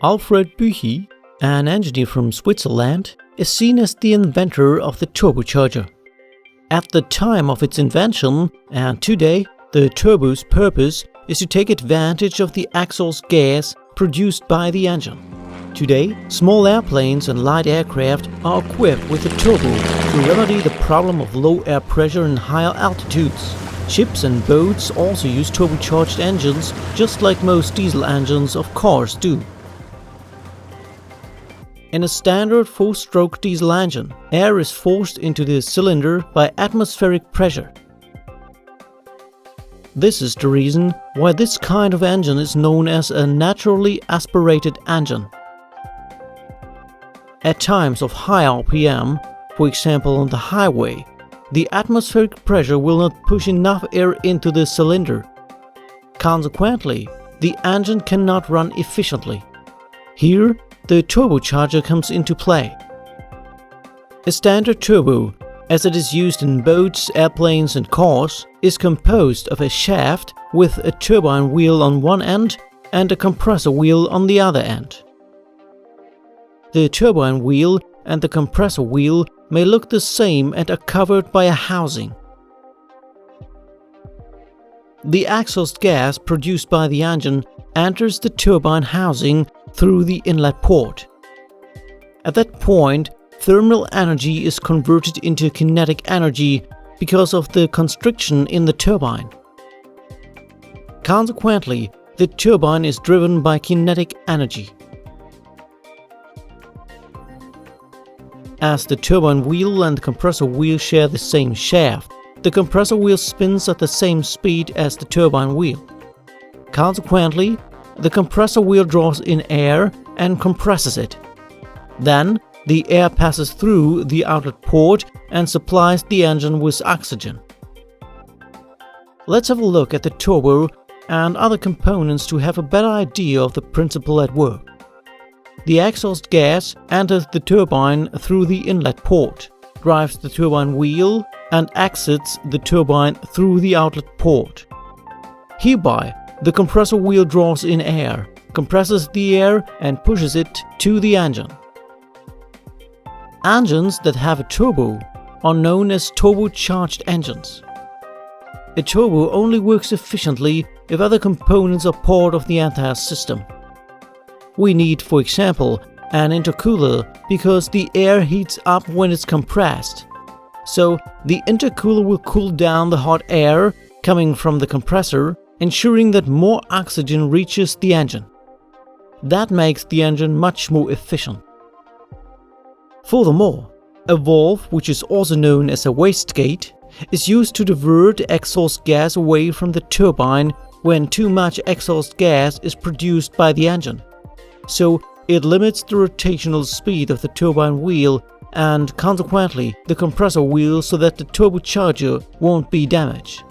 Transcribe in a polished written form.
Alfred Büchi, an engineer from Switzerland, is seen as the inventor of the turbocharger. At the time of its invention, and today, the turbo's purpose is to take advantage of the exhaust gas produced by the engine. Today, small airplanes and light aircraft are equipped with a turbo to remedy the problem of low air pressure in higher altitudes. Ships and boats also use turbocharged engines, just like most diesel engines of course do. In a standard 4-stroke diesel engine, air is forced into the cylinder by atmospheric pressure. This is the reason why this kind of engine is known as a naturally aspirated engine. At times of high RPM, for example on the highway, the atmospheric pressure will not push enough air into the cylinder. Consequently, the engine cannot run efficiently. Here, the turbocharger comes into play. A standard turbo, as it is used in boats, airplanes and cars, is composed of a shaft with a turbine wheel on one end and a compressor wheel on the other end. The turbine wheel and the compressor wheel may look the same and are covered by a housing. The exhaust gas produced by the engine enters the turbine housing through the inlet port. At that point, thermal energy is converted into kinetic energy because of the constriction in the turbine. Consequently, the turbine is driven by kinetic energy. As the turbine wheel and the compressor wheel share the same shaft, the compressor wheel spins at the same speed as the turbine wheel. Consequently, the compressor wheel draws in air and compresses it. Then, the air passes through the outlet port and supplies the engine with oxygen. Let's have a look at the turbo and other components to have a better idea of the principle at work. The exhaust gas enters the turbine through the inlet port, drives the turbine wheel, and exits the turbine through the outlet port. Hereby, the compressor wheel draws in air, compresses the air and pushes it to the engine. Engines that have a turbo are known as turbocharged engines. A turbo only works efficiently if other components are part of the entire system. We need, for example, an intercooler because the air heats up when it's compressed. So the intercooler will cool down the hot air coming from the compressor, ensuring that more oxygen reaches the engine. That makes the engine much more efficient. Furthermore, a valve, which is also known as a wastegate, is used to divert exhaust gas away from the turbine when too much exhaust gas is produced by the engine. So it limits the rotational speed of the turbine wheel and consequently the compressor wheel so that the turbocharger won't be damaged.